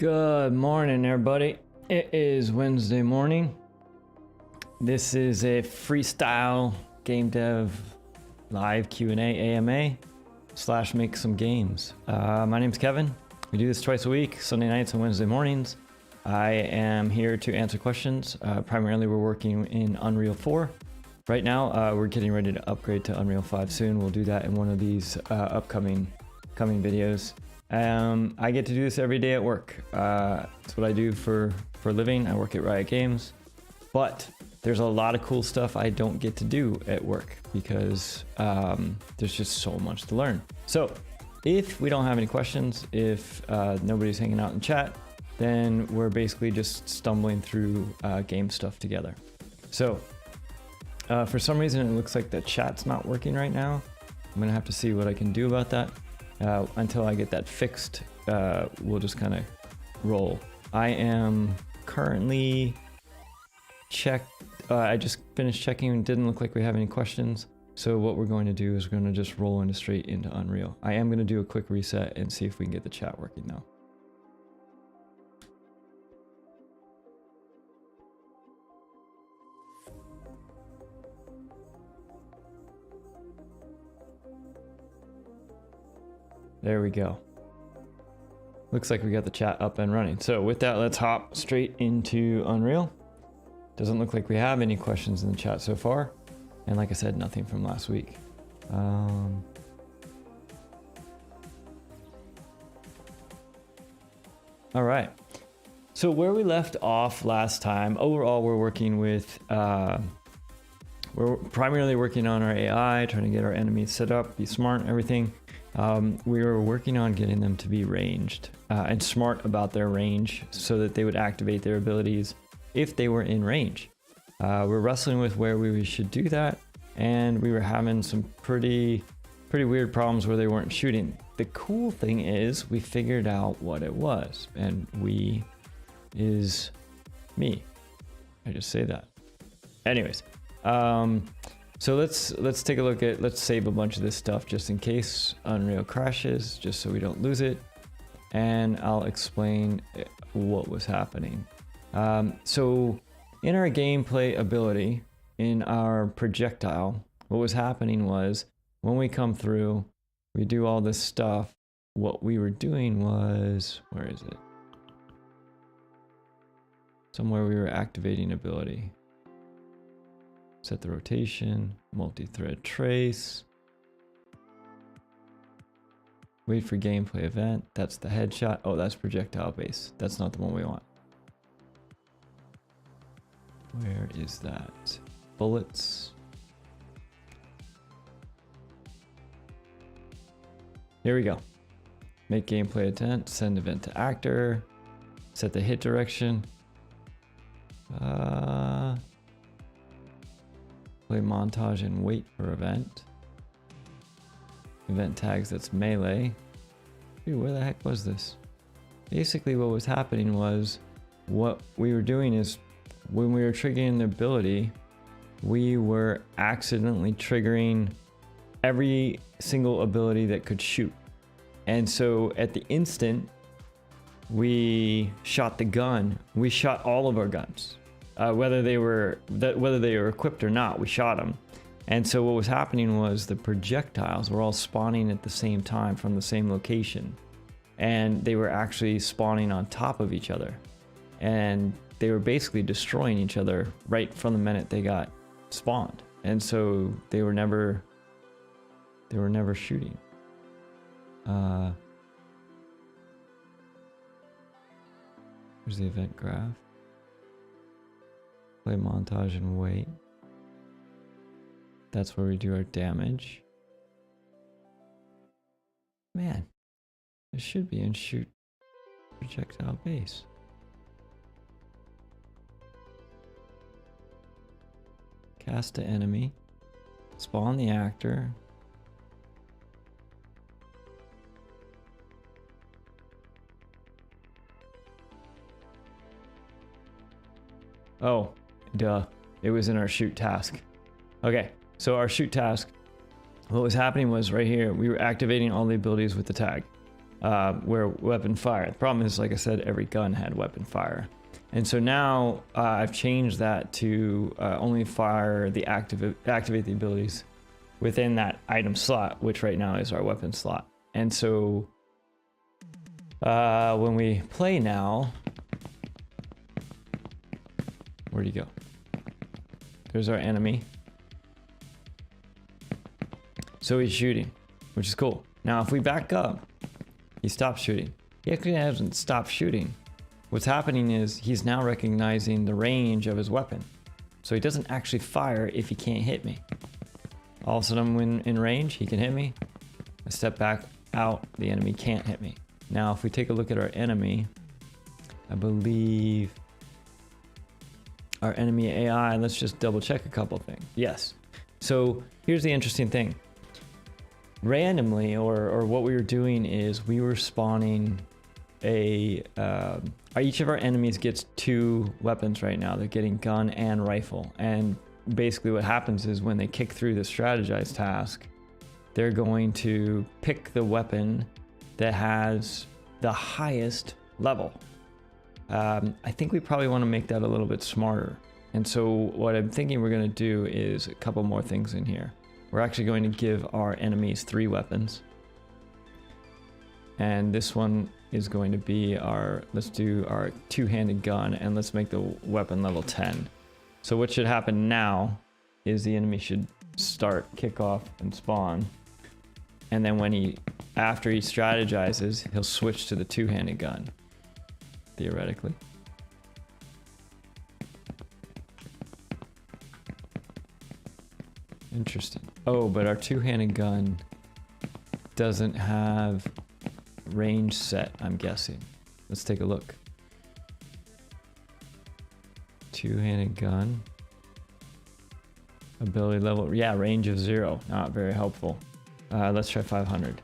Good morning, everybody. It is Wednesday morning. This is a freestyle game dev live Q&A AMA / make some games. My name's Kevin. We do this twice a week, Sunday nights and Wednesday mornings. I am here to answer questions. Primarily, we're working in Unreal 4. Right now, we're getting ready to upgrade to Unreal 5 soon. We'll do that in one of these upcoming videos. I get to do this every day at work. It's what I do for a living. I work at Riot Games, but there's a lot of cool stuff I don't get to do at work because there's just so much to learn. So if we don't have any questions, if nobody's hanging out in chat, then we're basically just stumbling through game stuff together. So for some reason, it looks like the chat's not working right now. I'm gonna have to see what I can do about that. Until I get that fixed, we'll just kind of roll. I am currently I just finished checking and didn't look like we have any questions. So what we're going to do is we're going to just roll straight into Unreal. I am going to do a quick reset and see if we can get the chat working though. There we go. Looks like we got the chat up and running. So with that, let's hop straight into Unreal. Doesn't look like we have any questions in the chat so far. And like I said, nothing from last week. All right. So where we left off last time, overall, we're working with, we're primarily working on our AI, trying to get our enemies set up, be smart, everything. We were working on getting them to be ranged and smart about their range so that they would activate their abilities if they were in range. We're wrestling with where we should do that, and we were having some pretty weird problems where they weren't shooting. The cool thing is we figured out what it was, and we is me. I just say that. Anyways, so let's take a look at, let's save a bunch of this stuff just in case Unreal crashes, just so we don't lose it. And I'll explain what was happening. So in our gameplay ability, in our projectile, what was happening was when we come through, we do all this stuff. What we were doing was, where is it? Somewhere we were activating ability. Set the rotation, multi-thread trace. Wait for gameplay event. That's the headshot. Oh, that's projectile base. That's not the one we want. Where is that? Bullets. Here we go. Make gameplay event. Send event to actor. Set the hit direction. Play montage and wait for event. Event tags, that's melee. Dude, where the heck was this? Basically what was happening was, what we were doing is when we were triggering the ability, we were accidentally triggering every single ability that could shoot. And so at the instant we shot the gun, we shot all of our guns. Whether they were equipped or not, we shot them. And so what was happening was the projectiles were all spawning at the same time from the same location, and they were actually spawning on top of each other, and they were basically destroying each other right from the minute they got spawned. And so they were never shooting. Here's the event graph. Play montage and wait. That's where we do our damage. Man, it should be in shoot projectile base. Cast to enemy. Spawn the actor. Oh, duh. It was in our shoot task. Okay, so our shoot task, what was happening was right here, we were activating all the abilities with the tag. where weapon fire. The problem is, like I said, every gun had weapon fire. And so now I've changed that to only fire the activate the abilities within that item slot, which right now is our weapon slot. And so when we play now, where'd he go? There's our enemy. So he's shooting, which is cool. Now, if we back up, he stops shooting. He actually hasn't stopped shooting. What's happening is he's now recognizing the range of his weapon. So he doesn't actually fire if he can't hit me. All of a sudden, when in range, he can hit me. I step back out, the enemy can't hit me. Now, if we take a look at our enemy, I believe our enemy AI, let's just double check a couple things. Yes. So here's the interesting thing. Randomly, or what we were doing is we were spawning each of our enemies gets 2 weapons right now. They're getting gun and rifle. And basically what happens is when they kick through the strategize task, they're going to pick the weapon that has the highest level. I think we probably want to make that a little bit smarter. And so what I'm thinking we're going to do is a couple more things in here. We're actually going to give our enemies 3 weapons. And this one is going to be let's do our 2-handed gun, and let's make the weapon level 10. So what should happen now is the enemy should start, kick off, and spawn. And then after he strategizes, he'll switch to the 2-handed gun, theoretically. Interesting. Oh, but our 2-handed gun doesn't have range set, I'm guessing. Let's take a look. 2-handed gun. Ability level, yeah, range of 0. Not very helpful. Let's try 500.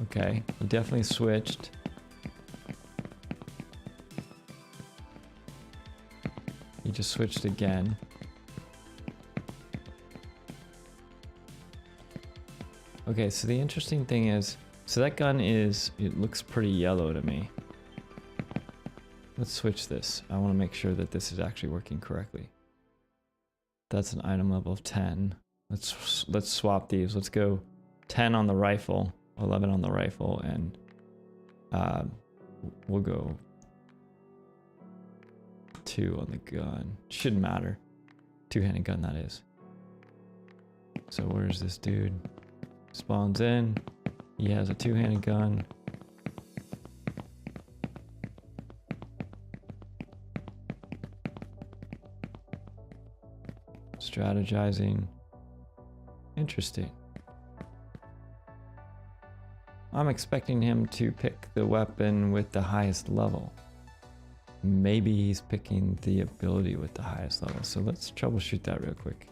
Okay, he definitely switched. He just switched again. Okay, so the interesting thing is, so that gun it looks pretty yellow to me. Let's switch this. I want to make sure that this is actually working correctly. That's an item level of 10. Let's swap these. Let's go 10 on the rifle, 11 on the rifle, and we'll go 2 on the gun. Shouldn't matter. 2-handed gun, that is. So where's this dude? Spawns in. He has a 2-handed gun. Strategizing. Interesting. I'm expecting him to pick the weapon with the highest level. Maybe he's picking the ability with the highest level. So let's troubleshoot that real quick.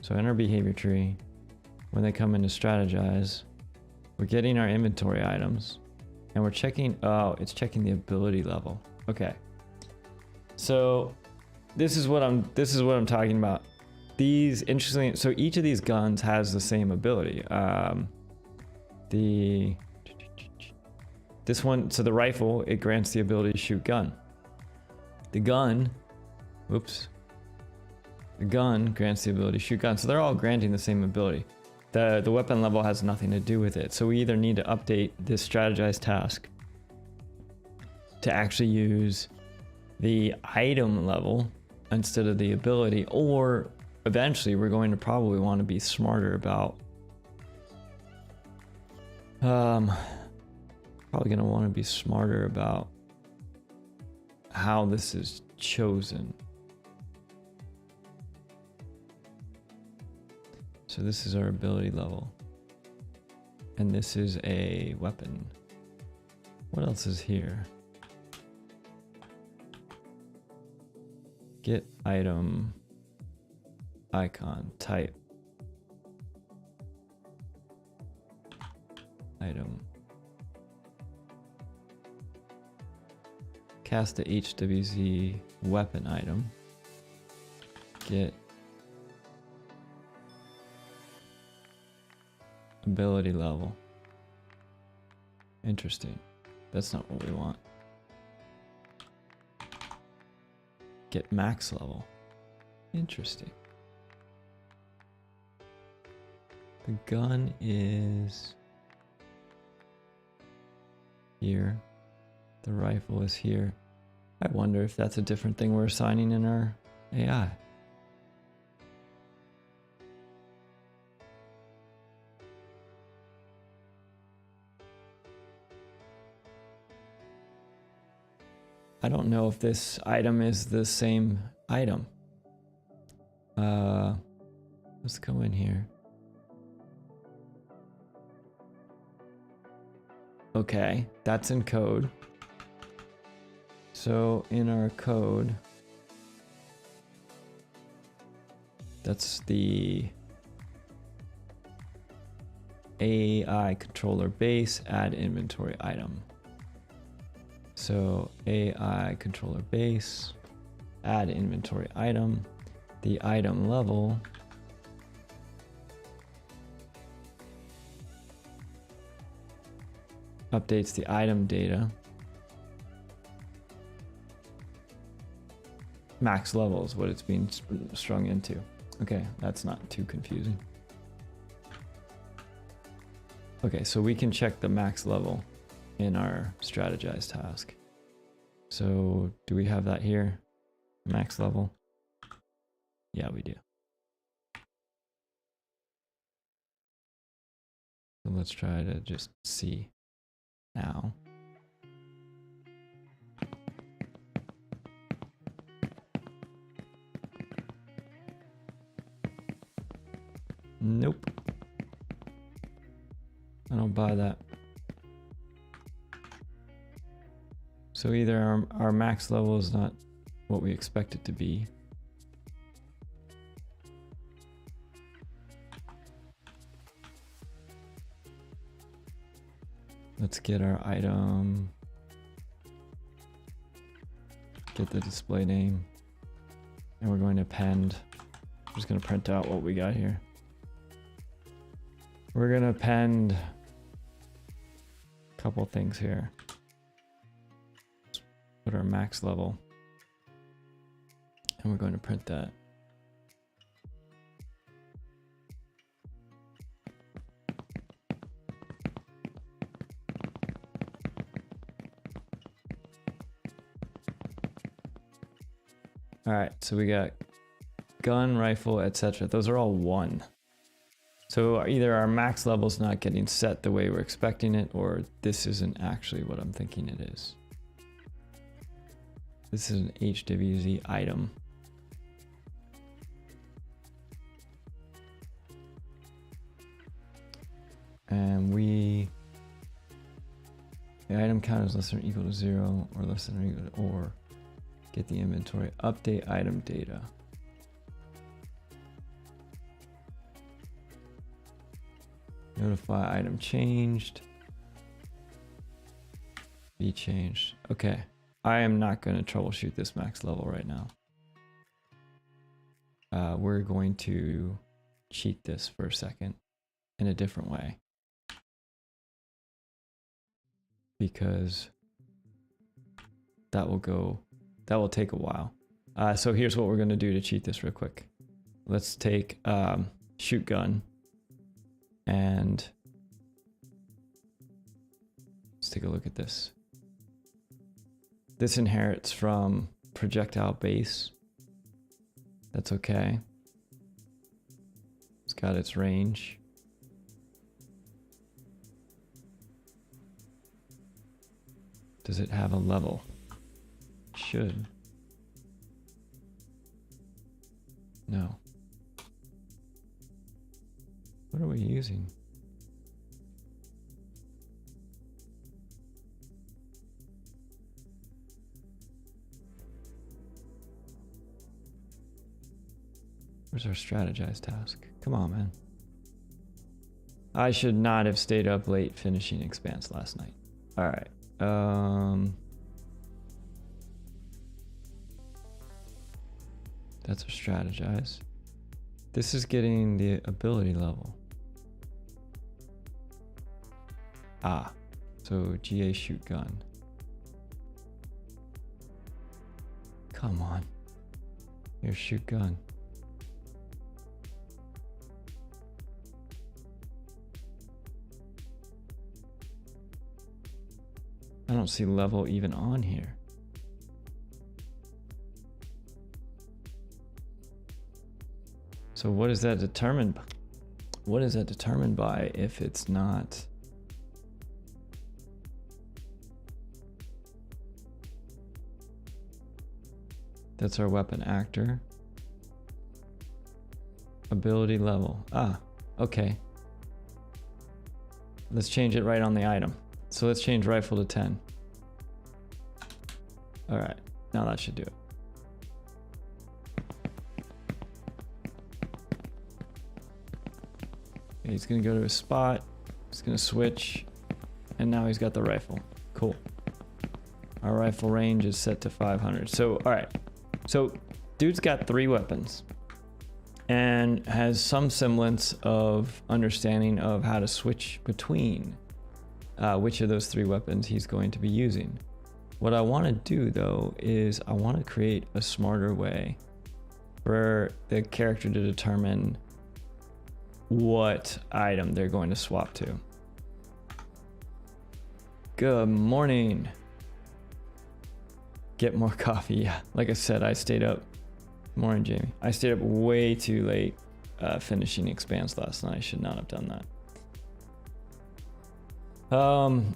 So in our behavior tree, when they come in to strategize, we're getting our inventory items and we're checking, oh, it's checking the ability level. Okay. So this is what I'm talking about. These, interestingly, so each of these guns has the same ability. This one, so the rifle, it grants the ability to shoot gun. The gun grants the ability to shoot gun. So they're all granting the same ability. The weapon level has nothing to do with it. So we either need to update this strategize task to actually use the item level instead of the ability, or eventually we're going to probably want to be smarter about probably going to want to be smarter about how this is chosen. So this is our ability level. And this is a weapon. What else is here? Get item, icon, type. Item. cast the HWZ weapon item. Get ability level. Interesting. That's not what we want. Get max level. Interesting. The gun is here. The rifle is here. I wonder if that's a different thing we're assigning in our AI. I don't know if this item is the same item. Let's go in here. Okay, that's in code. So in our code, that's the AI controller base, add inventory item. So AI controller base, add inventory item, the item level updates the item data. Max level is what it's being strung into. Okay, that's not too confusing. Okay, so we can check the max level in our strategize task. So do we have that here? Max level? Yeah, we do. So let's try to just see now. Nope. I don't buy that. So either our max level is not what we expect it to be. Let's get our item. Get the display name. And we're going to append. I'm just going to print out what we got here. We're going to append a couple things here. Put our max level. And we're going to print that. All right, so we got gun, rifle, etc. Those are all 1. So either our max level is not getting set the way we're expecting it, or this isn't actually what I'm thinking it is. This is an HWZ item. And the item count is less than or equal to 0 or less than or equal to, or get the inventory, update item data. Notify item changed. Be changed. Okay. I am not going to troubleshoot this max level right now. We're going to cheat this for a second in a different way. Because that will take a while. So here's what we're going to do to cheat this real quick. Let's take shoot gun and let's take a look at this. This inherits from projectile base. That's okay. It's got its range. Does it have a level? Should. No. What are we using? Where's our strategize task? Come on, man. I should not have stayed up late finishing Expanse last night. All right. That's a strategize. This is getting the ability level. Ah, so GA shoot gun. Come on. Here's shoot gun. I don't see level even on here. So what is that determined by? What is that determined by if it's not? That's our weapon actor. Ability level. Ah, okay. Let's change it right on the item. So let's change rifle to 10. All right, now that should do it. Okay, he's gonna go to his spot. He's gonna switch, and now he's got the rifle. Cool. Our rifle range is set to 500. So, all right. So, dude's got 3 weapons and has some semblance of understanding of how to switch between which of those 3 weapons he's going to be using. What I want to do though is I want to create a smarter way for the character to determine what item they're going to swap to. Good morning. Get more coffee. Yeah, like I said, I stayed up. Morning, Jamie. I stayed up way too late finishing Expanse last night. I should not have done that.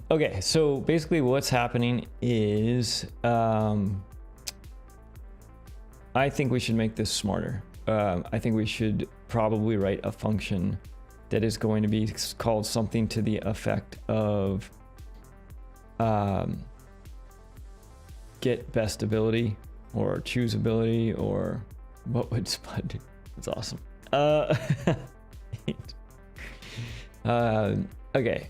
Okay, so basically what's happening is I think we should make this smarter. I think we should probably write a function that is going to be called something to the effect of get best ability or choose ability, or what would Spud do? That's awesome. Okay.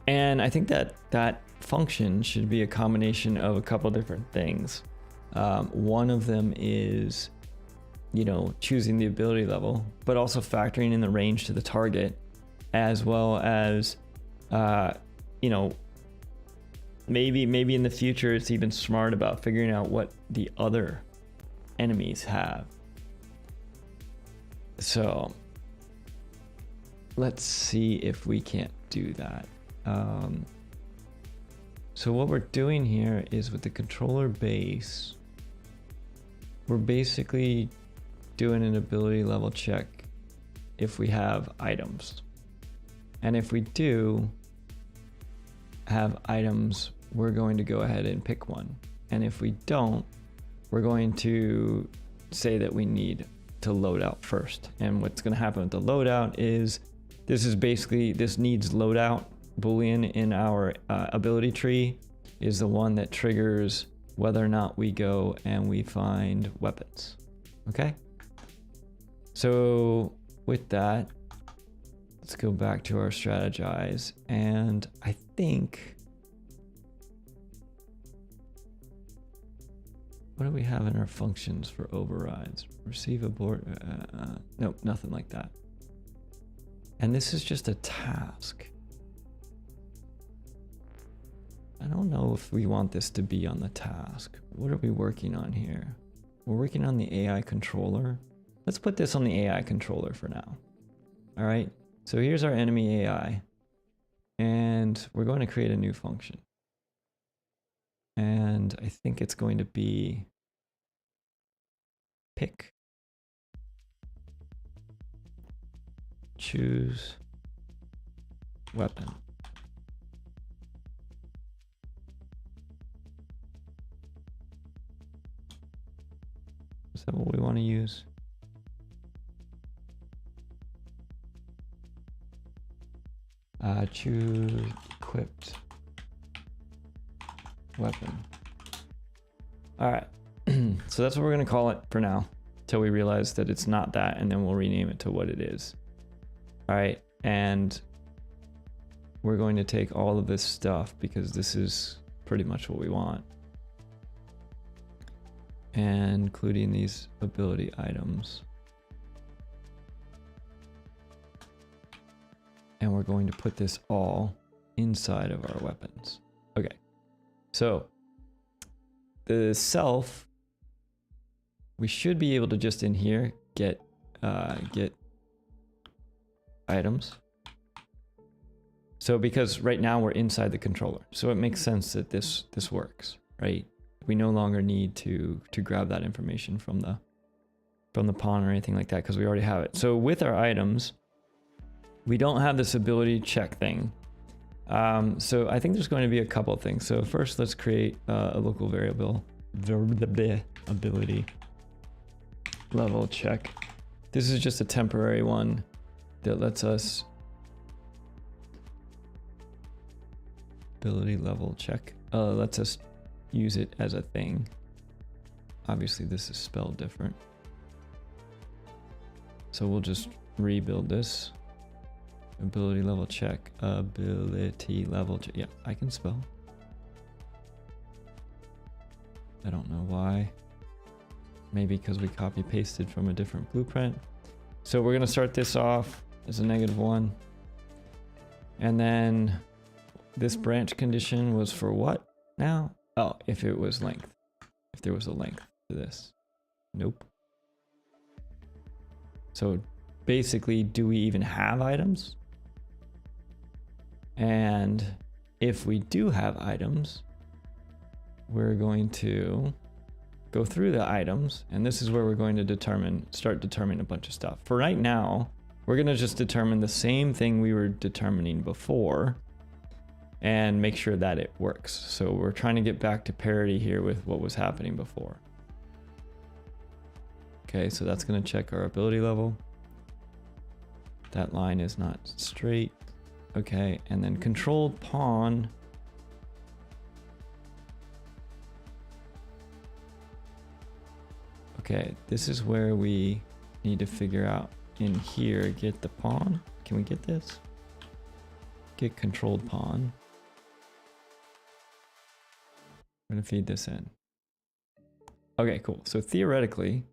And I think that that function should be a combination of a couple different things. One of them is, you know, choosing the ability level, but also factoring in the range to the target, as well as, you know, maybe in the future it's even smart about figuring out what the other enemies have. So let's see if we can't do that. So what we're doing here is with the controller base, we're basically doing an ability level check if we have items. And if we do have items, we're going to go ahead and pick one. And if we don't, we're going to say that we need to load out first. And what's going to happen with the loadout is this needs loadout boolean in our ability tree is the one that triggers whether or not we go and we find weapons. Okay, so with that, let's go back to our strategize, and I think, what do we have in our functions for overrides? Receive abort, nope, nothing like that. And this is just a task. I don't know if we want this to be on the task. What are we working on here? We're working on the AI controller. Let's put this on the AI controller for now. All right, so here's our enemy AI, and we're going to create a new function. And I think it's going to be pick, choose weapon. Is that what we want to use? Choose equipped weapon. All right, so that's what we're going to call it for now, till we realize that it's not that, and then we'll rename it to what it is. All right, and we're going to take all of this stuff because this is pretty much what we want. and including these ability items. And we're going to put this all inside of our weapons. Okay, so the self, we should be able to just in here get items. So because right now we're inside the controller, so it makes sense that this works, right? We no longer need to grab that information from the pawn or anything like that because we already have it. So with our items, we don't have this ability check thing. So I think there's going to be a couple of things. So first, let's create a local variable ability level check. This is just a temporary one that lets us ability level check. Lets us use it as a thing. Obviously, this is spelled different. So we'll just rebuild this. Ability level check. Ability level check. Yeah, I can spell. I don't know why. Maybe because we copy pasted from a different blueprint. So we're gonna start this off as a -1. And then this branch condition was for what now? Oh, if it was length. If there was a length to this. Nope. So basically, do we even have items? And if we do have items, we're going to go through the items, and this is where we're going to start determining a bunch of stuff. For right now, we're going to just determine the same thing we were determining before and make sure that it works. So we're trying to get back to parity here with what was happening before. Okay, so that's going to check our ability level. That line is not straight. Okay, and then controlled pawn. Okay, this is where we need to figure out in here, get the pawn. Can we get this? Get controlled pawn. We're gonna feed this in. Okay, cool. So theoretically,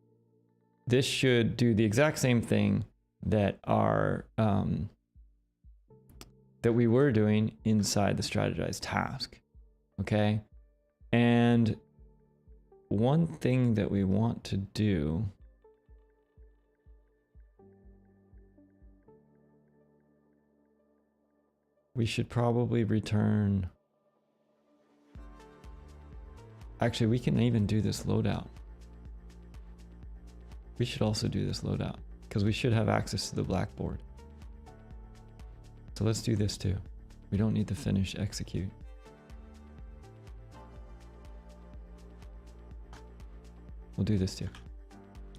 this should do the exact same thing that our that we were doing inside the strategized task. Okay, and one thing that we want to do we should probably return. Actually, we can even do this loadout. We should also do this loadout because we should have access to the blackboard. So let's do this too. We don't need to finish execute. We'll do this too.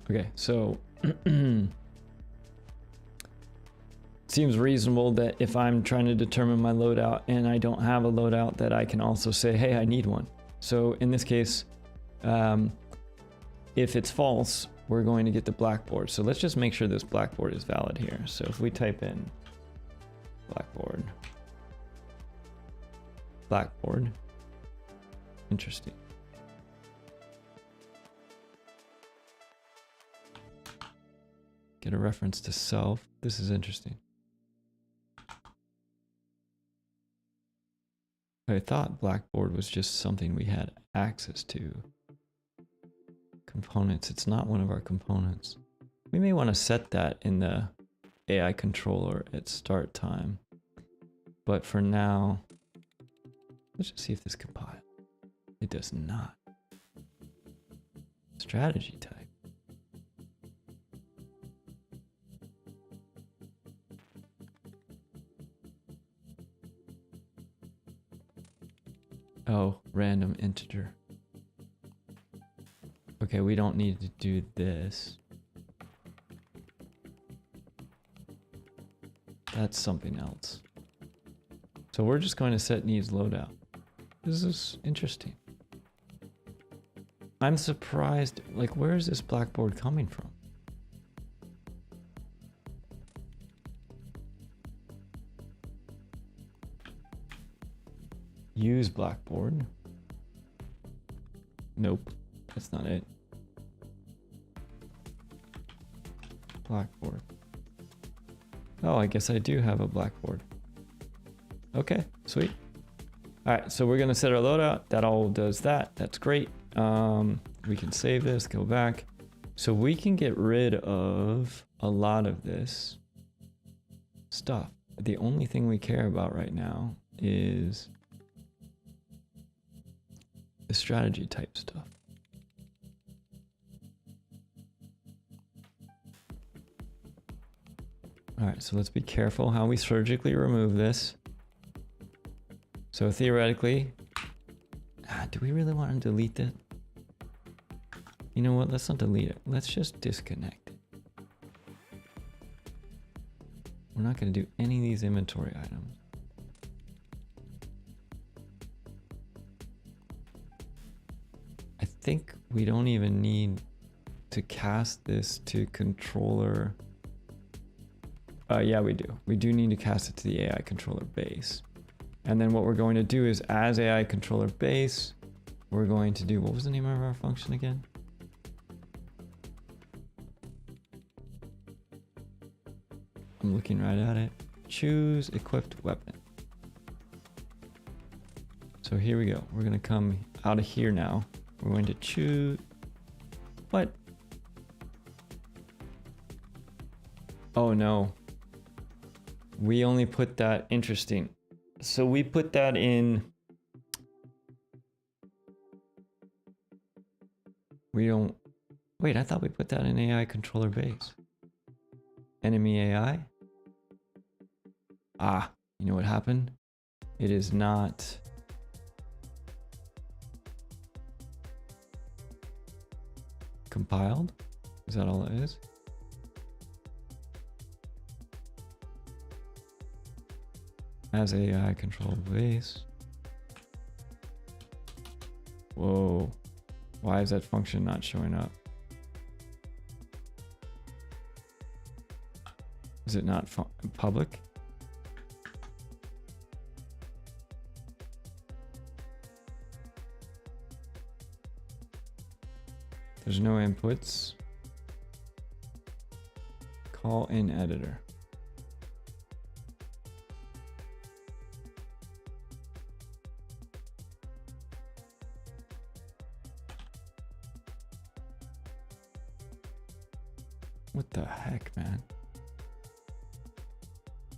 Okay, so seems reasonable that if I'm trying to determine my loadout and I don't have a loadout, that I can also say, hey, I need one. So in this case, if it's false, we're going to get the blackboard. So let's just make sure this blackboard is valid here. So if we type in blackboard, interesting. Get a reference to self. This is interesting. I thought blackboard was just something we had access to. Components, it's not one of our components. We may want to set that in the AI controller at start time. But for now, let's just see if this compiles. It does not. Strategy type. Oh, random integer. Okay, we don't need to do this. That's something else. So we're just going to set needs loadout. This is interesting. I'm surprised, like, where is this blackboard coming from? Use blackboard. Nope, that's not it. blackboard. Oh, I guess I do have a blackboard. Okay, sweet. All right, so we're gonna set our loadout. That all does that. That's great. We can save this, go back. So we can get rid of a lot of this stuff. The only thing we care about right now is the strategy type stuff. All right, so let's be careful how we surgically remove this. So theoretically, do we really want to delete it? You know what? Let's not delete it. Let's just disconnect it. We're not going to do any of these inventory items. I think we don't even need to cast this to controller. Yeah, we do. We do need to cast it to the AI controller base. And then what we're going to do is, as AI controller base, we're going to do, what was the name of our function again? I'm looking right at it. Choose equipped weapon. So here we go. We're going to come out of here now. We're going to choose, what? Oh no. We only put that, interesting. So we put that in, we don't, wait, I thought we put that in AI controller base. Enemy AI? Ah, you know what happened? It is not compiled. Is that all it is? As AI control base. Whoa. Why is that function not showing up? Is it not public? There's no inputs. Call in editor. What the heck, man?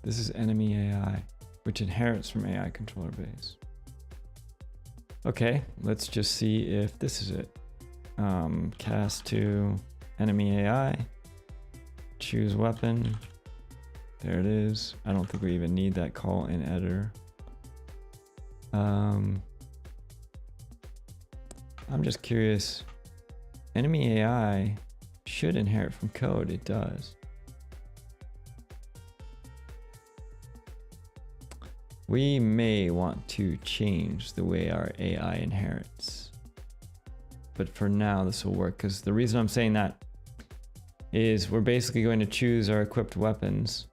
This is enemy AI, which inherits from AI controller base. Okay, let's just see if this is it. Cast to enemy AI, choose weapon. There it is. I don't think we even need that call in editor. I'm just curious. Enemy AI should inherit from code. It does. We may want to change the way our AI inherits. But for now, this will work, because the reason I'm saying that is we're basically going to choose our equipped weapons.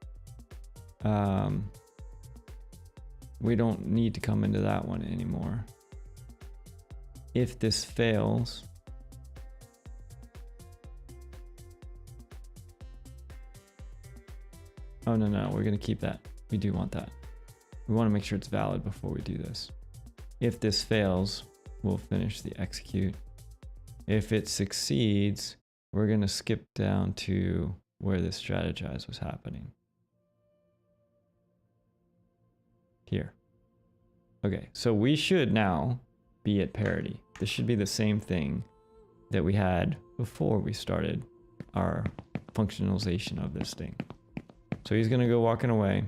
We don't need to come into that one anymore. If this fails, oh no, we're gonna keep that. We do want that. We want to make sure it's valid before we do this. If this fails, we'll finish the execute. If it succeeds, we're gonna skip down to where this strategize was happening. Here. Okay, so we should now be at parity. This should be the same thing that we had before we started our functionalization of this thing. So he's gonna go walking away.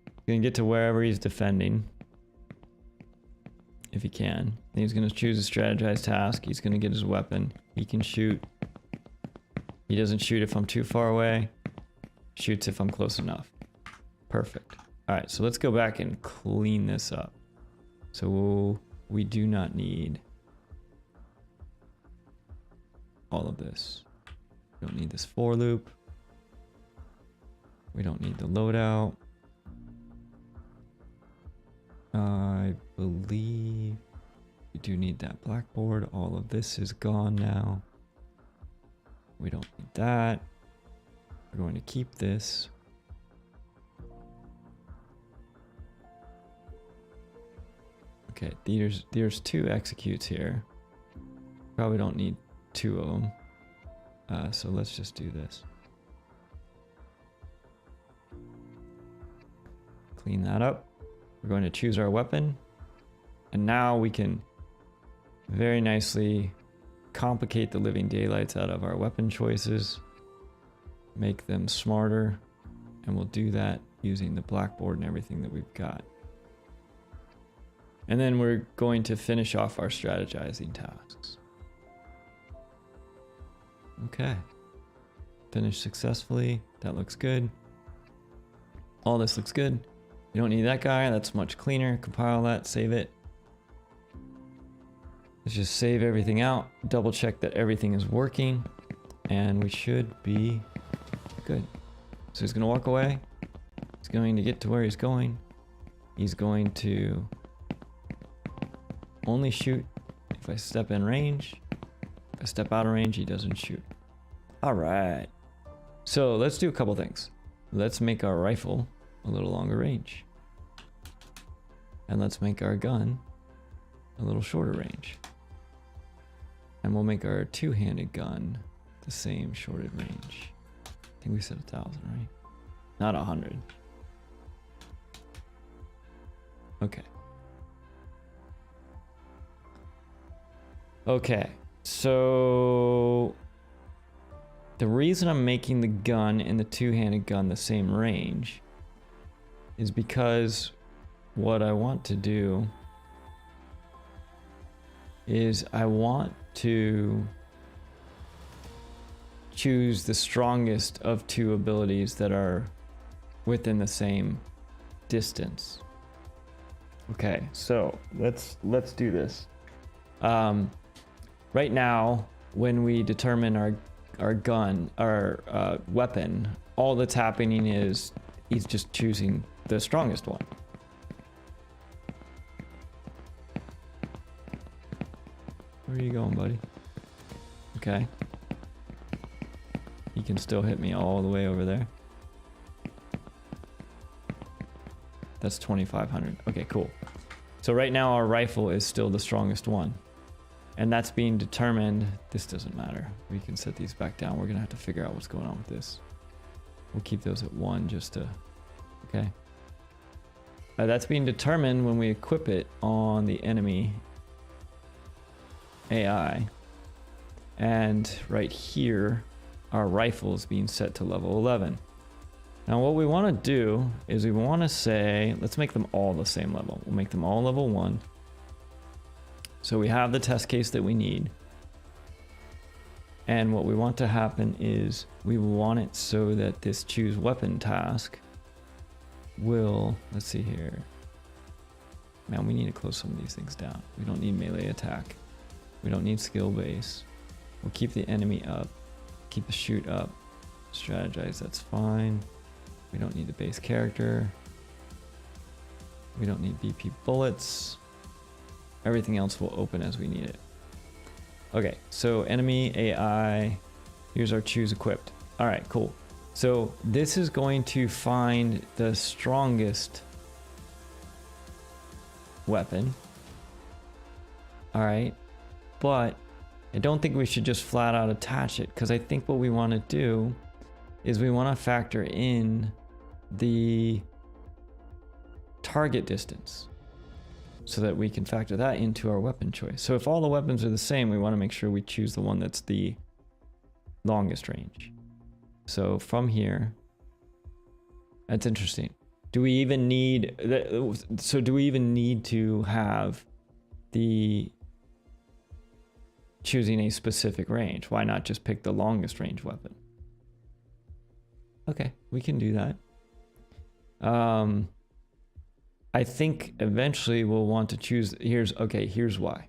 He's gonna get to wherever he's defending, if he can. Then he's gonna choose a strategized task. He's gonna get his weapon. He can shoot. He doesn't shoot if I'm too far away. Shoots if I'm close enough. Perfect. All right, so let's go back and clean this up. So we do not need all of this. We don't need this for loop. We don't need the loadout. I believe we do need that blackboard. All of this is gone now. We don't need that. We're going to keep this. Okay, there's 2 executes here. Probably don't need 2 of them. So let's just do this. Clean that up. We're going to choose our weapon. And now we can very nicely complicate the living daylights out of our weapon choices. Make them smarter. And we'll do that using the blackboard and everything that we've got. And then we're going to finish off our strategizing tasks. Okay. Finished successfully. That looks good. All this looks good. You don't need that guy. That's much cleaner. Compile that. Save it. Let's just save everything out. Double check that everything is working. And we should be good. So he's going to walk away. He's going to get to where he's going. He's going to only shoot if I step in range. If I step out of range, he doesn't shoot. All right. So let's do a couple things. Let's make our rifle a little longer range. And let's make our gun a little shorter range. And we'll make our two-handed gun the same shorted range. I think we said 1,000, right? Not 100. Okay. Okay, so the reason I'm making the gun and the two-handed gun the same range is because what I want to do is I want to choose the strongest of 2 abilities that are within the same distance. Okay, so let's do this. Right now, when we determine our gun, our weapon, all that's happening is he's just choosing the strongest one. Where are you going, buddy? Okay. He can still hit me all the way over there. That's 2,500. Okay, cool. So right now our rifle is still the strongest one. And that's being determined. This doesn't matter. We can set these back down. We're going to have to figure out what's going on with this. We'll keep those at 1 just to... Okay. That's being determined when we equip it on the enemy AI. And right here, our rifle is being set to level 11. Now what we want to do is we want to say, let's make them all the same level. We'll make them all level 1. So we have the test case that we need. And what we want to happen is we want it so that this choose weapon task will, let's see here. Man, we need to close some of these things down. We don't need melee attack. We don't need skill base. We'll keep the enemy up, keep the shoot up, strategize, that's fine. We don't need the base character. We don't need BP bullets. Everything else will open as we need it. Okay, so enemy AI, here's our choose equipped. All right, cool. So this is going to find the strongest weapon. All right, but I don't think we should just flat out attach it, because I think what we want to do is we want to factor in the target distance so that we can factor that into our weapon choice. So if all the weapons are the same, we want to make sure we choose the one that's the longest range. So from here, that's interesting. Do we even need so do we even need to have the choosing a specific range? Why not just pick the longest range weapon? Okay, we can do that. I think eventually we'll want to choose, here's why.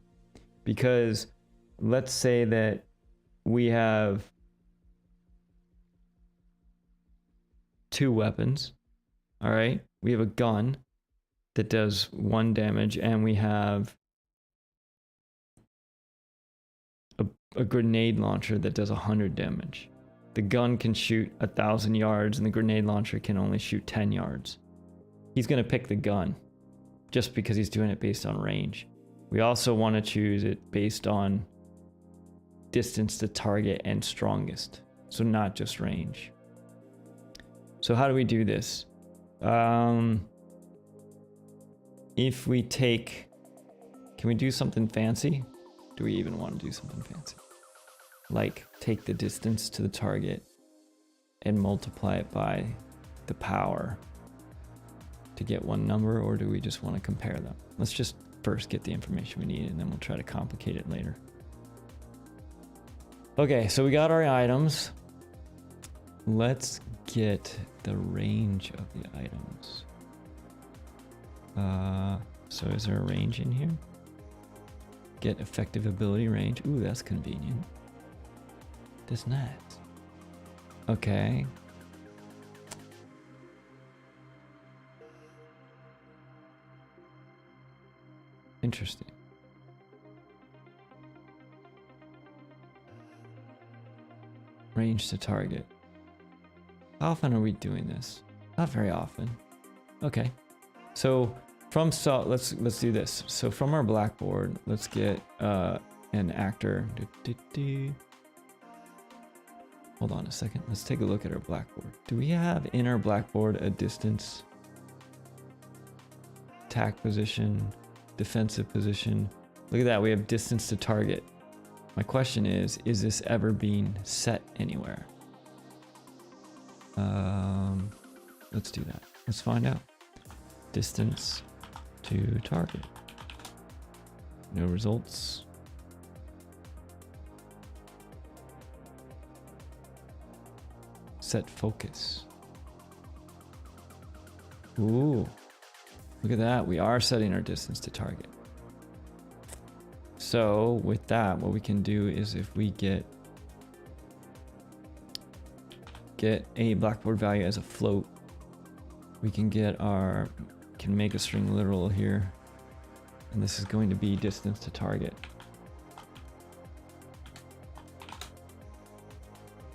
Because let's say that we have 2 weapons, all right? We have a gun that does 1 damage, and we have a grenade launcher that does 100 damage. the gun can shoot 1,000 yards and the grenade launcher can only shoot 10 yards. He's going to pick the gun just because he's doing it based on range. We also want to choose it based on distance to target and strongest, so not just range. So how do we do this? If we take, can we do something fancy? Do we even want to do something fancy? Like take the distance to the target and multiply it by the power to get one number, or do we just want to compare them? Let's just first get the information we need and then we'll try to complicate it later. Okay, so we got our items. Let's get the range of the items. So is there a range in here? Get effective ability range. Ooh, that's convenient. That's nice. Okay. Interesting. Range to target. How often are we doing this? Not very often. Okay. So from let's do this. So from our blackboard, let's get an actor. Hold on a second. Let's take a look at our blackboard. Do we have in our blackboard a distance, attack position, defensive position? Look at that. We have distance to target. My question is this ever being set anywhere? Let's do that. Let's find out. Distance to target. No results. Set focus. Ooh, look at that. We are setting our distance to target. So with that, what we can do is if we get a blackboard value as a float, we can make a string literal here, and this is going to be distance to target.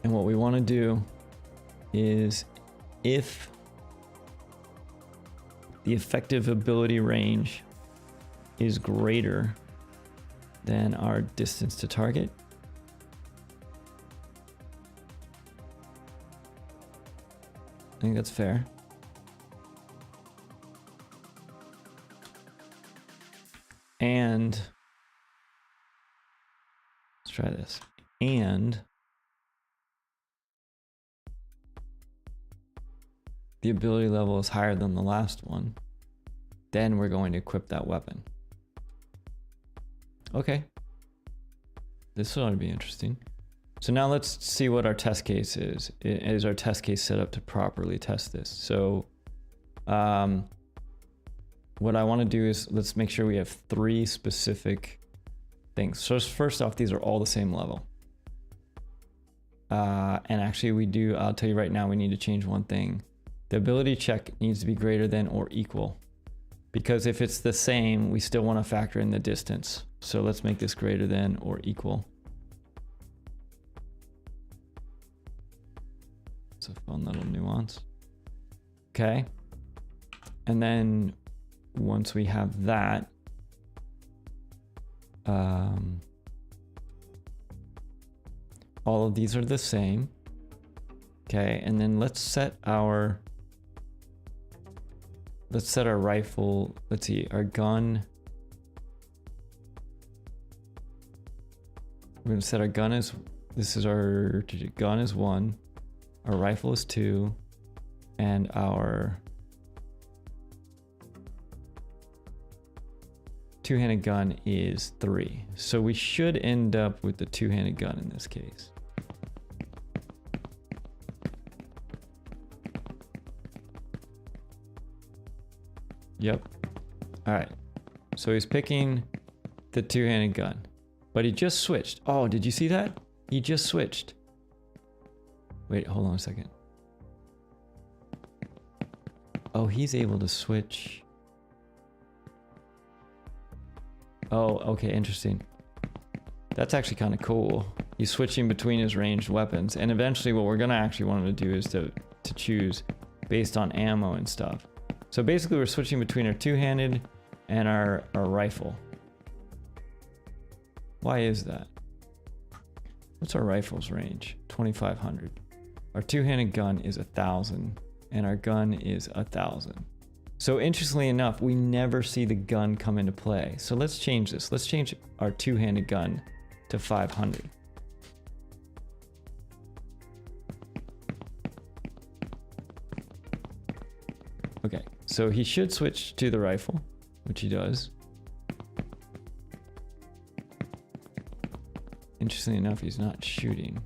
And what we want to do is if the effective ability range is greater than our distance to target, I think that's fair. And let's try this. And the ability level is higher than the last one, then we're going to equip that weapon. Okay. This ought to be interesting. So now let's see what our test case is. Is our test case set up to properly test this? So what I want to do is let's make sure we have 3 specific things. So first off, these are all the same level. And actually I'll tell you right now, we need to change one thing. The ability check needs to be greater than or equal, because if it's the same, we still want to factor in the distance. So let's make this greater than or equal. It's a fun little nuance. Okay. And then once we have that, all of these are the same. Okay. And then let's set our rifle. Let's see, our gun. We're going to set our gun as, our gun is 1, our rifle is 2, and our two-handed gun is 3. So we should end up with the two-handed gun in this case. Yep. All right. So he's picking the two-handed gun, but he just switched. Oh, did you see that? He just switched. Wait, hold on a second. Oh, he's able to switch. Oh, okay, interesting. That's actually kind of cool. He's switching between his ranged weapons, and eventually what we're gonna actually want him to do is to choose based on ammo and stuff. So basically we're switching between our two-handed and our rifle. Why is that? What's our rifle's range? 2,500. Our two-handed gun is 1,000, and our gun is 1,000. So interestingly enough, we never see the gun come into play. So let's change this. Let's change our two-handed gun to 500. Okay, so he should switch to the rifle, which he does. Interestingly enough, he's not shooting.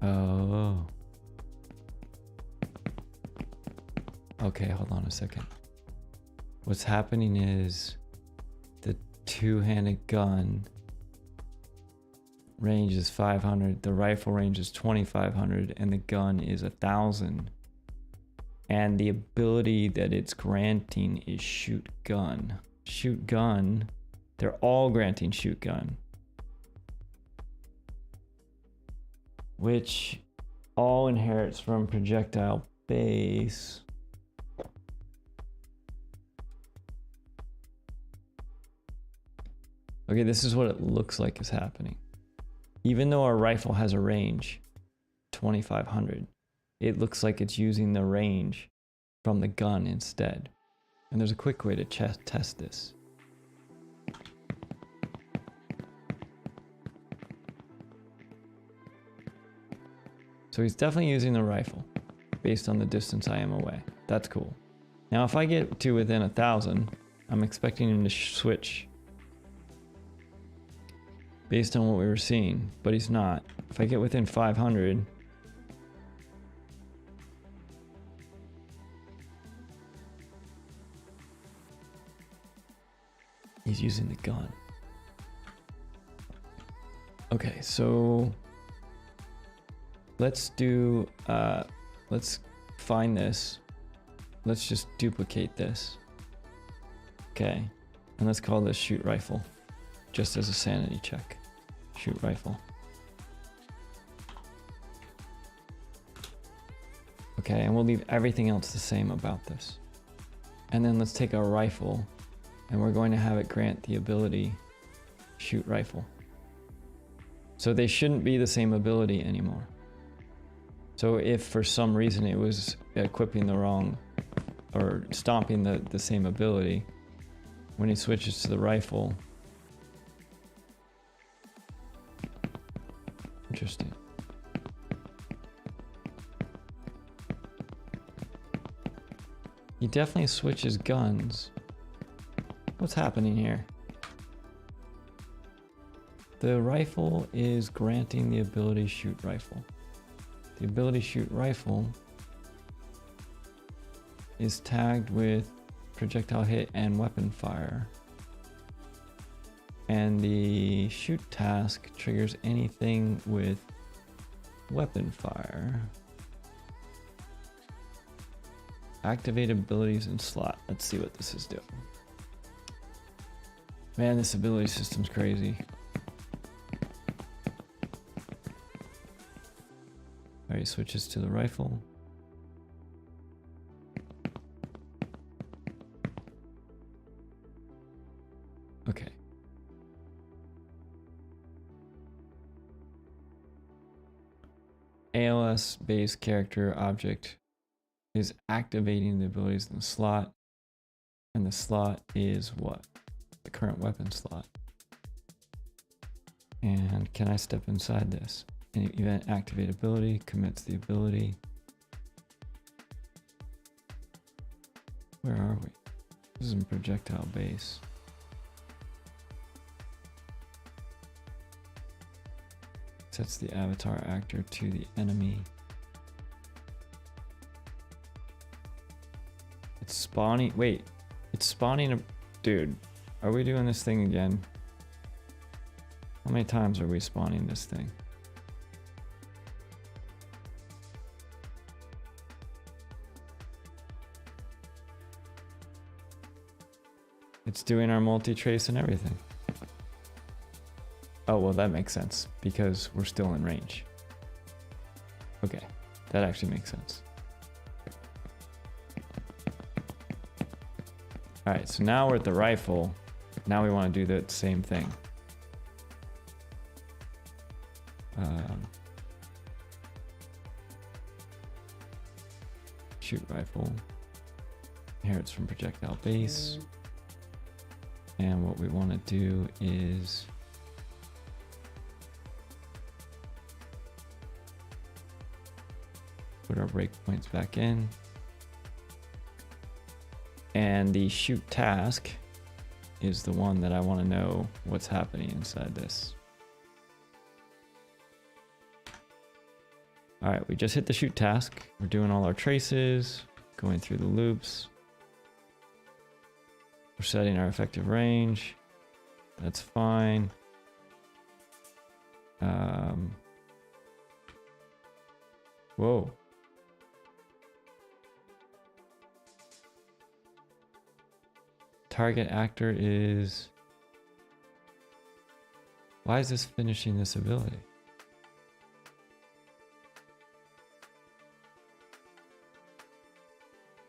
Oh. Okay, hold on a second. What's happening is the two-handed gun range is 500, the rifle range is 2,500, and the gun is 1,000. And the ability that it's granting is shoot gun. Shoot gun, they're all granting shoot gun, which all inherits from projectile base. Okay, this is what it looks like is happening. Even though our rifle has a range, 2,500, it looks like it's using the range from the gun instead. And there's a quick way to test this. So he's definitely using the rifle based on the distance I am away. That's cool. Now if I get to within 1,000, I'm expecting him to switch based on what we were seeing, but he's not. If I get within 500, he's using the gun. Okay, so let's do, let's find this. Let's just duplicate this. Okay, and let's call this shoot rifle, just as a sanity check. Shoot rifle. Okay, and we'll leave everything else the same about this. And then let's take our rifle, and we're going to have it grant the ability shoot rifle. So they shouldn't be the same ability anymore. So if for some reason it was equipping the wrong, or stomping the same ability, when he switches to the rifle. Interesting. He definitely switches guns. What's happening here? The rifle is granting the ability shoot rifle. The ability shoot rifle is tagged with projectile hit and weapon fire. And the shoot task triggers anything with weapon fire. Activate abilities in slot. Let's see what this is doing. Man, this ability system's crazy. Alright, he switches to the rifle. Okay. ALS base character object is activating the abilities in the slot, and the slot is what? The current weapon slot. And can I step inside this? Any event activate ability commits the ability. Where are we? This is in projectile base. Sets the avatar actor to the enemy. It's spawning. Wait, it's spawning a. Dude, are we doing this thing again? How many times are we spawning this thing? It's doing our multi-trace and everything. Oh, well, that makes sense because we're still in range. Okay, that actually makes sense. All right, so now we're at the rifle. Now we want to do the same thing. Shoot rifle. Here it's from projectile base. And what we want to do is put our breakpoints back in. And the shoot task is the one that I want to know what's happening inside this. All right, we just hit the shoot task. We're doing all our traces, going through the loops. We're setting our effective range. That's fine. Whoa. Target actor is... Why is this finishing this ability?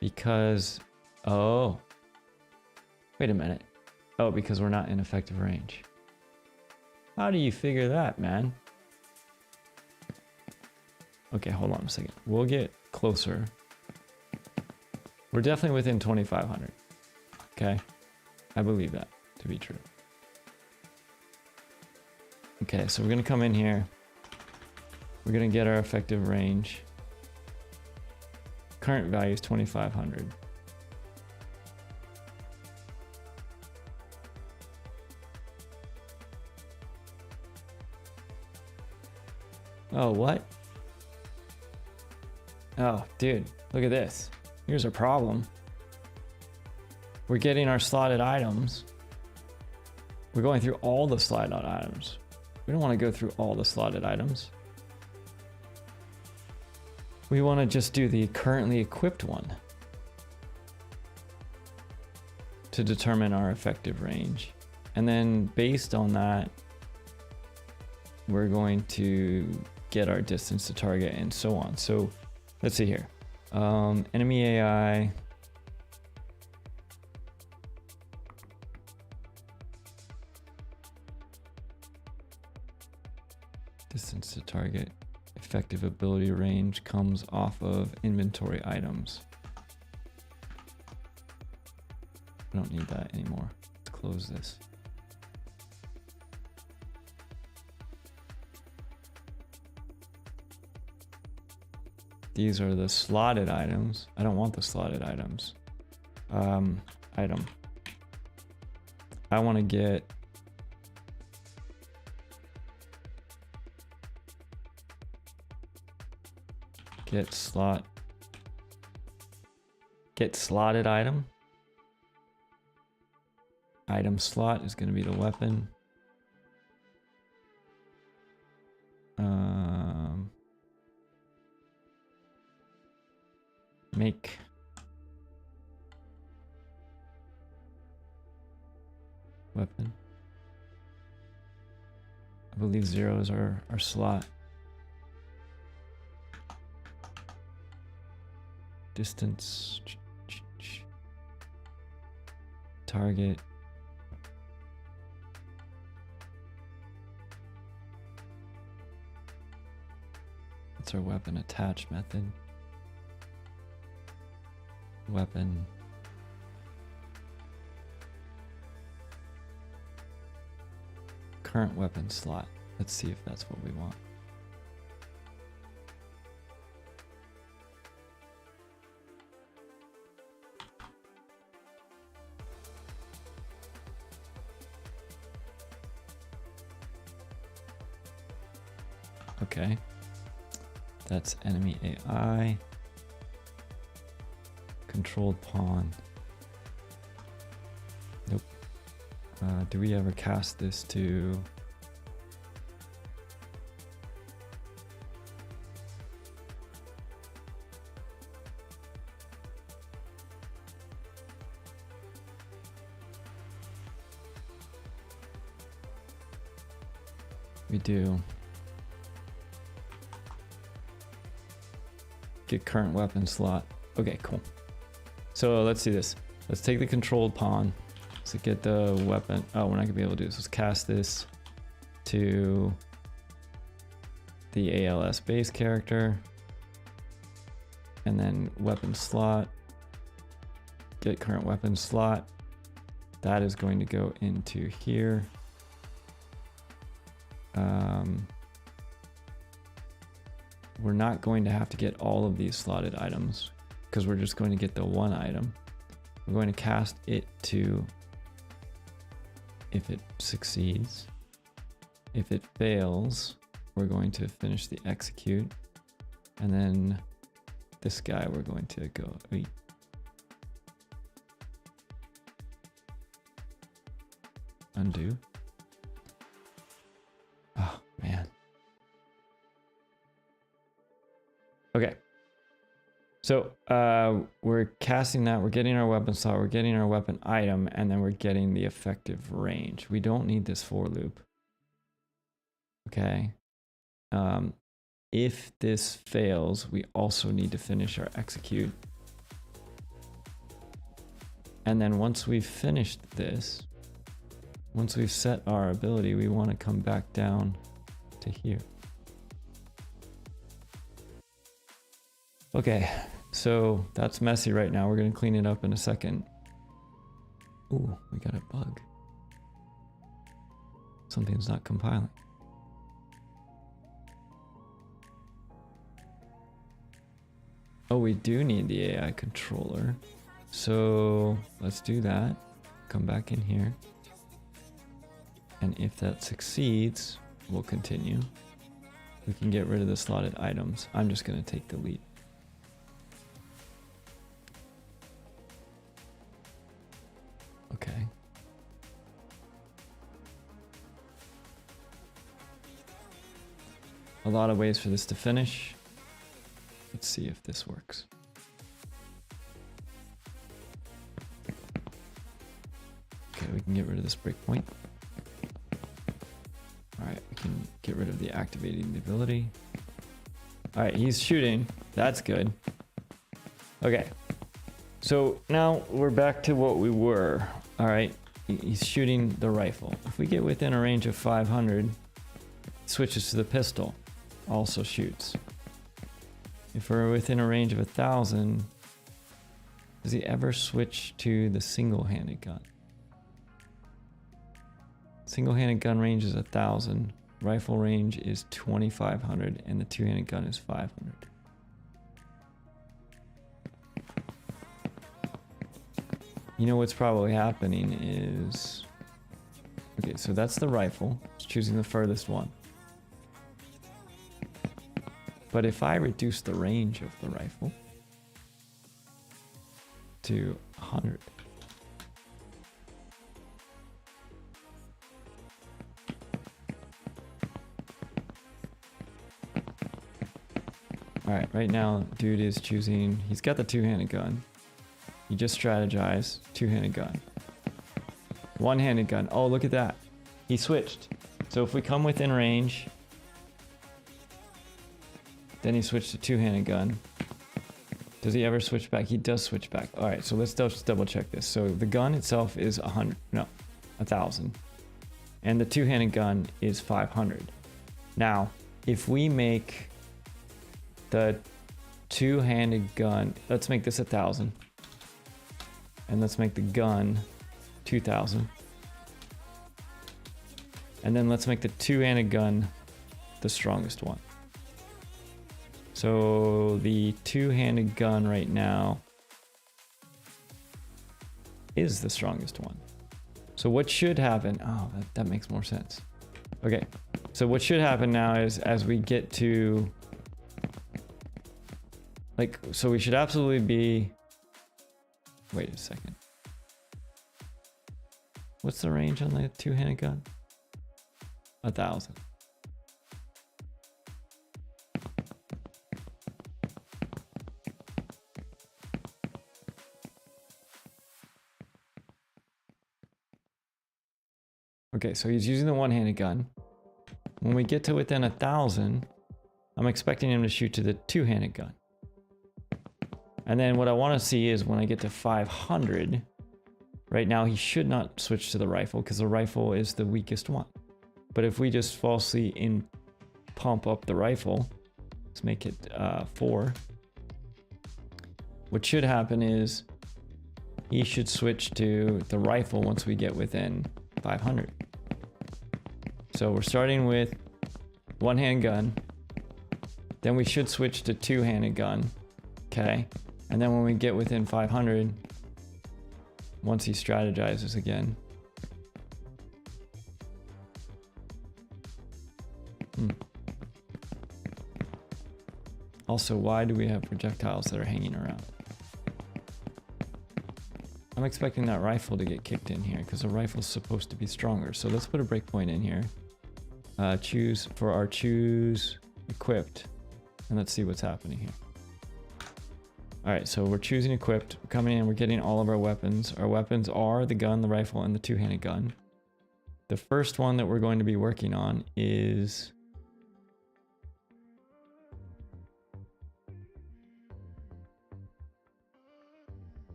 Because... Oh. Wait a minute. Oh, because we're not in effective range. How do you figure that, man? Okay, hold on a second. We'll get closer. We're definitely within 2,500. Okay? I believe that to be true. Okay, so we're going to come in here. We're going to get our effective range. Current value is 2,500. Oh, what? Oh, dude, look at this. Here's a problem. We're getting our slotted items. We're going through all the slotted items. We don't want to go through all the slotted items. We want to just do the currently equipped one to determine our effective range. And then based on that, we're going to get our distance to target and so on. So let's see here. Enemy AI. Distance to target. Effective ability range comes off of inventory items. I don't need that anymore. Let's close this. These are the slotted items. I don't want the slotted items. Item. I want to get slotted item. Item slot is going to be the weapon. Make weapon. I believe 0 is our slot. Distance. Target. That's our weapon attach method. Weapon. Current weapon slot. Let's see if that's what we want. Okay. That's enemy AI. Controlled pawn. Nope. Do we ever cast this to we do get current weapon slot. Okay, cool. So let's do this. Let's take the controlled pawn. So get the weapon. Oh, we're not gonna be able to do this. Let's cast this to the ALS base character. And then weapon slot. Get current weapon slot. That is going to go into here. We're not going to have to get all of these slotted items because we're just going to get the one item. We're going to cast it to, if it succeeds. If it fails, we're going to finish the execute. And then this guy, we're going to go, undo. Oh, man. Okay. So we're casting that, we're getting our weapon slot, we're getting our weapon item, and then we're getting the effective range. We don't need this for loop. Okay. If this fails, we also need to finish our execute. And then once we've finished this, once we've set our ability, we want to come back down to here. Okay, so that's messy right now. We're going to clean it up in a second. Ooh, we got a bug. Something's not compiling. Oh, we do need the AI controller. So let's do that. Come back in here. And if that succeeds, we'll continue. We can get rid of the slotted items. I'm just going to take the lead. Okay. A lot of ways for this to finish. Let's see if this works. Okay, we can get rid of this breakpoint. Alright, we can get rid of the activating the ability. Alright, he's shooting. That's good. Okay. So now we're back to what we were. Alright, he's shooting the rifle. If we get within a range of 500, it switches to the pistol. Also shoots. If we're within a range of 1,000, does he ever switch to the single-handed gun? Single-handed gun range is 1,000. Rifle range is 2,500, and the two-handed gun is 500. You know what's probably happening is... Okay, so that's the rifle. It's choosing the furthest one. But if I reduce the range of the rifle to 100, all right, right now, dude is choosing, he's got the two-handed gun. He just strategized, two-handed gun. One-handed gun, oh, look at that. He switched. So if we come within range, then he switched to two-handed gun. Does he ever switch back? He does switch back. All right, so let's just double check this. So the gun itself is 1,000. And the two-handed gun is 500. Now, if we make the two-handed gun, let's make this 1,000. And let's make the gun 2,000. And then let's make the two-handed gun the strongest one. So the two-handed gun right now is the strongest one. So what should happen? Oh, that makes more sense. Okay, so what should happen now is as we get to, like, so we should absolutely be, wait a second. What's the range on the two-handed gun? 1,000. Okay, so he's using the one-handed gun. When we get to within 1,000, I'm expecting him to shoot to the two-handed gun. And then what I want to see is when I get to 500, right now he should not switch to the rifle because the rifle is the weakest one. But if we just falsely pump up the rifle, let's make it 4. What should happen is he should switch to the rifle once we get within 500. So we're starting with one-hand gun. Then we should switch to two-handed gun. Okay. And then when we get within 500, once he strategizes again. Also, why do we have projectiles that are hanging around? I'm expecting that rifle to get kicked in here because the rifle's supposed to be stronger. So let's put a breakpoint in here. Choose equipped. And let's see what's happening here. All right, so we're choosing equipped. We're coming in, we're getting all of our weapons. Our weapons are the gun, the rifle, and the two-handed gun. The first one that we're going to be working on is...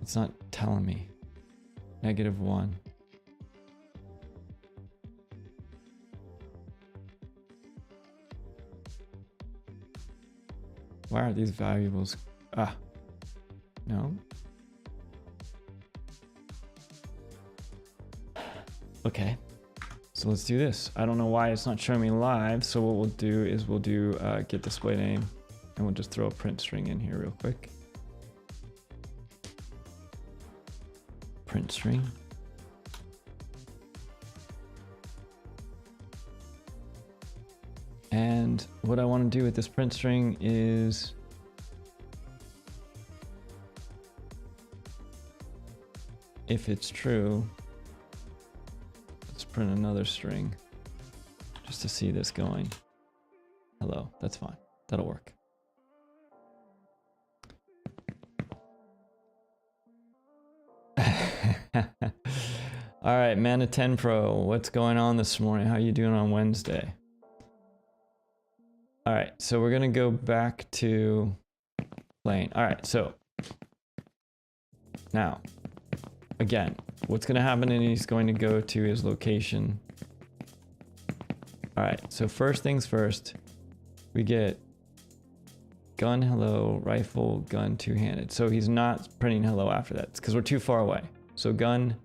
It's not telling me. -1. Why aren't these variables? No. Okay. So let's do this. I don't know why it's not showing me live. So what we'll do is we'll do get display name and we'll just throw a print string in here real quick. Print string. And what I want to do with this print string is if it's true, let's print another string just to see this going. Hello, that's fine. That'll work. All right, Mana 10 Pro, what's going on this morning? How you doing on Wednesday? All right, so we're gonna go back to playing. All right, so now, again, what's gonna happen is he's going to go to his location. All right, so first things first, we get gun, hello, rifle, gun, two-handed. So he's not printing hello after that because we're too far away. So gun,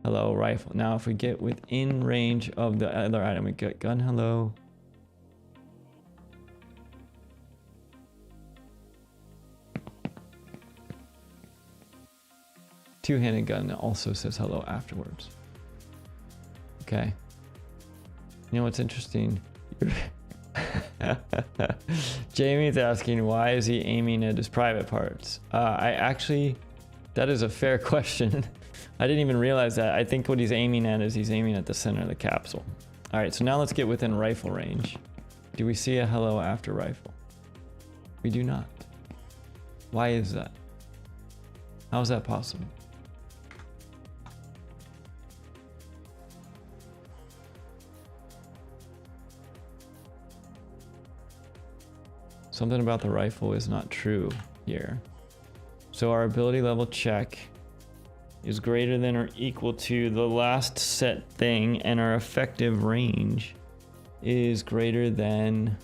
hello, rifle. Now if we get within range of the other item, we get gun, hello, two-handed gun also says hello afterwards. Okay. You know what's interesting? Jamie's asking, why is he aiming at his private parts? That is a fair question. I didn't even realize that. I think what he's aiming at is he's aiming at the center of the capsule. All right, so now let's get within rifle range. Do we see a hello after rifle? We do not. Why is that? How is that possible? Something about the rifle is not true here. So our ability level check is greater than or equal to the last set thing, and our effective range is greater than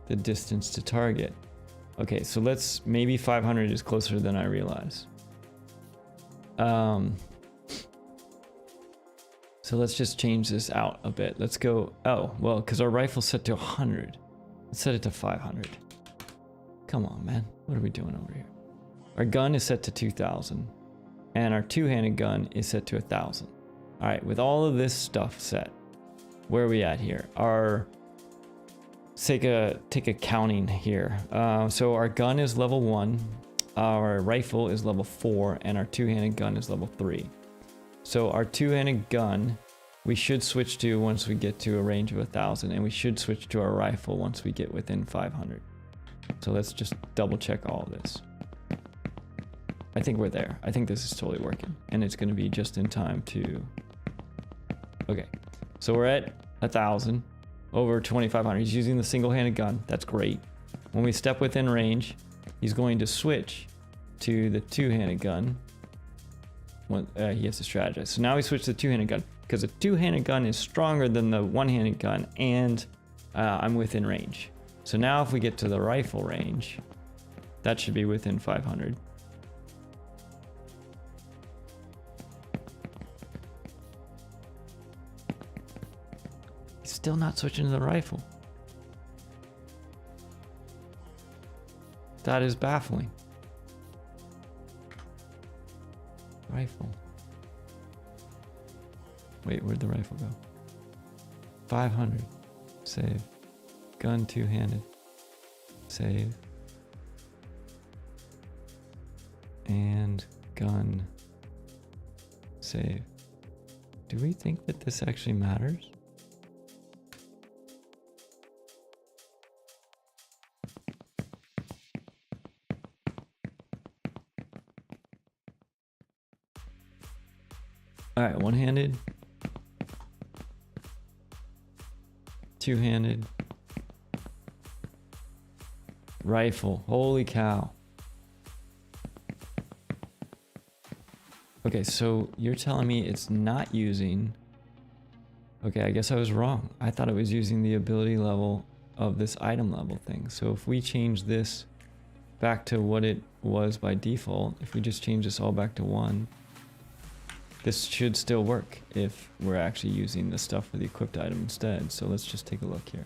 the distance to target. Okay, so maybe 500 is closer than I realize. So let's just change this out a bit. Let's go, well, because our rifle's set to 100. Let's set it to 500. Come on, man. What are we doing over here? Our gun is set to 2,000. And our two-handed gun is set to 1,000. All right, with all of this stuff set, where are we at here? Take a counting here. So our gun is level 1, our rifle is level 4, and our two-handed gun is level 3. So our two-handed gun, we should switch to once we get to a range of 1,000, and we should switch to our rifle once we get within 500. So let's just double check all of this. I think we're there. I think this is totally working, and it's going to be just in time to. Okay, so we're at 1,000, over 2,500. He's using the single-handed gun. That's great. When we step within range, he's going to switch to the two-handed gun. When, he has to strategize. So now we switch to the two-handed gun because a two-handed gun is stronger than the one-handed gun, and I'm within range. So now if we get to the rifle range, that should be within 500. He's still not switching to the rifle. That is baffling. Rifle. Wait, where'd the rifle go? 500. Save. Gun two-handed. Save. And gun. Save. Do we think that this actually matters? All right, one-handed, two-handed, rifle. Holy cow. Okay, so you're telling me it's not using... Okay, I guess I was wrong. I thought it was using the ability level of this item level thing. So if we change this back to what it was by default, if we just change this all back to 1, this should still work if we're actually using the stuff for the equipped item instead. So let's just take a look here.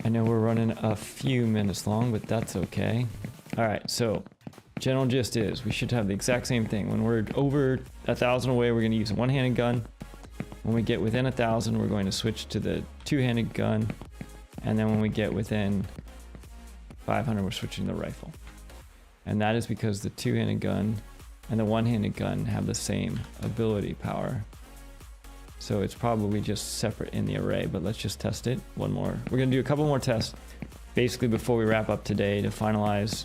I know we're running a few minutes long, but that's okay. All right, so general gist is we should have the exact same thing. When we're over 1,000 away, we're gonna use a one-handed gun. When we get within 1,000, we're going to switch to the two-handed gun. And then when we get within 500, we're switching to the rifle. And that is because the two-handed gun and the one-handed gun have the same ability power. So it's probably just separate in the array, but let's just test it. One more. We're gonna do a couple more tests basically before we wrap up today to finalize,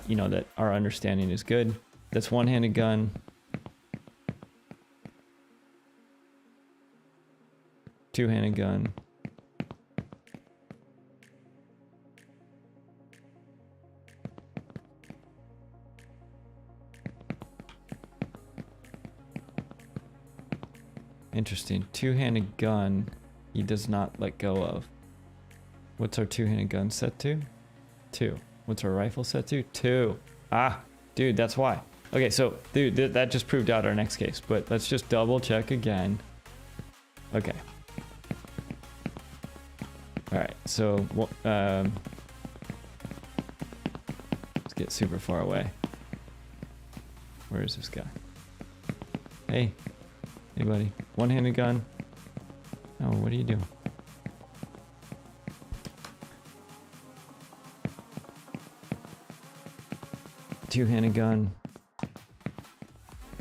you know, that our understanding is good. That's one-handed gun. Two-handed gun. Interesting. Two-handed gun, he does not let go of. What's our two-handed gun set to? 2. What's our rifle set to? 2. Ah, dude, that's why. Okay, so, dude, that just proved out our next case, but let's just double check again. Okay. All right, so, let's get super far away. Where is this guy? Hey. Hey, buddy. One-handed gun. Oh, what are you doing? Two-handed gun.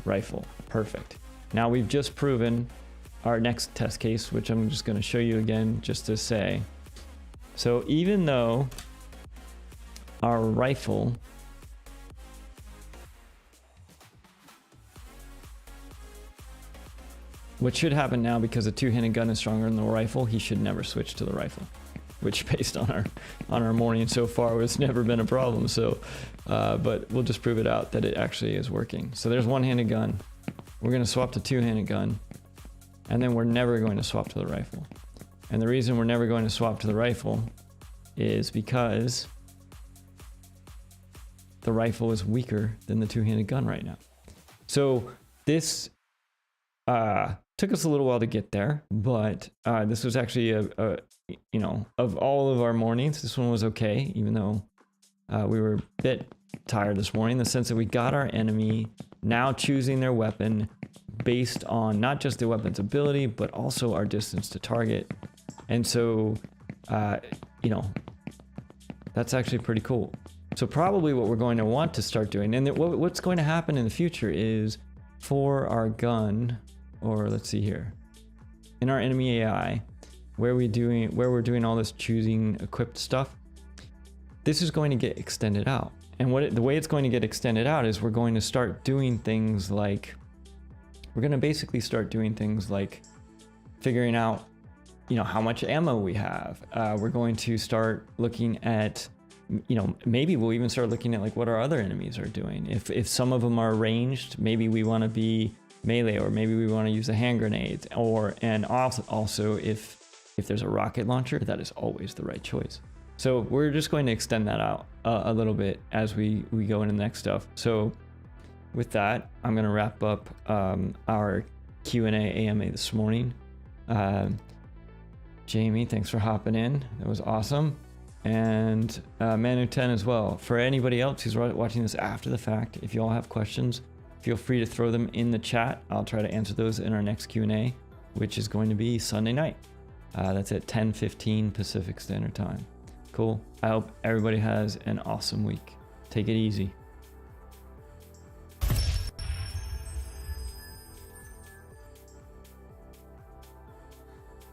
Rifle. Perfect. Now we've just proven our next test case, which I'm just going to show you again just to say. So even though our rifle what should happen now, because a two-handed gun is stronger than the rifle, he should never switch to the rifle, which based on our morning so far has never been a problem. So, but we'll just prove it out that it actually is working. So there's one-handed gun. We're going to swap to two-handed gun, and then we're never going to swap to the rifle. And the reason we're never going to swap to the rifle is because the rifle is weaker than the two-handed gun right now. So this took us a little while to get there, but this was actually a you know, of all of our mornings, this one was okay, even though we were a bit tired this morning, in the sense that we got our enemy now choosing their weapon based on not just the weapon's ability, but also our distance to target. And so, you know, that's actually pretty cool. So probably what we're going to want to start doing, and what's going to happen in the future is for our gun, or let's see here, in our enemy AI, where we're doing all this choosing equipped stuff, this is going to get extended out. And the way it's going to get extended out is we're going to start doing things like, we're going to basically start doing things like figuring out, how much ammo we have. We're going to start looking at, maybe we'll even start looking at like what our other enemies are doing. If some of them are ranged, maybe we want to be melee, or maybe we want to use a hand grenade, and also if there's a rocket launcher, that is always the right choice. So we're just going to extend that out a little bit as we go into the next stuff. So with that, I'm going to wrap up our Q&A AMA this morning. Jamie, thanks for hopping in. That was awesome. And Manu10 as well. For anybody else who's watching this after the fact, if you all have questions, feel free to throw them in the chat. I'll try to answer those in our next Q&A, which is going to be Sunday night. That's at 10:15 Pacific Standard Time. Cool. I hope everybody has an awesome week. Take it easy.